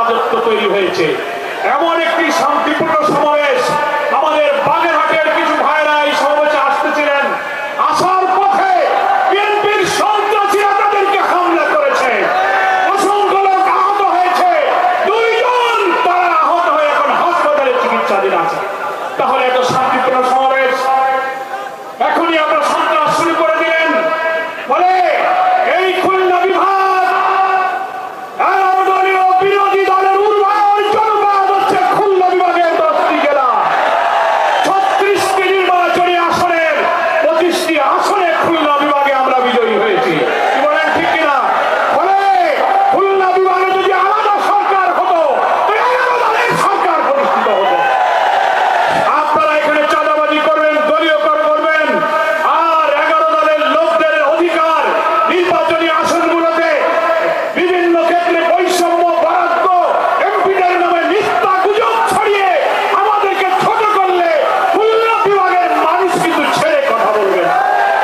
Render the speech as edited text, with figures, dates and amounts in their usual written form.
রাজত্ব তৈরি হয়েছে। এমন একটি শান্তিপূর্ণ সমাবেশ আমাদের বাগেরহাটের কিছু ভাইরা এই সমাবেশে আসতেছিলেন, আসার পথে বিএনপির সন্ত্রাসীরা তাদেরকে হামলা করেছে, অসংখ্য লোক আহত হয়েছে, 2 জন তারা আহত হয়ে এখন হাসপাতালে চিকিৎসাধীন আছে। তাহলে এত শান্তিপূর্ণ সমাবেশ এখনই আপনারা সন্ত্রাস শুরু করে দিলেন বলে এই খুলনা বিভাগ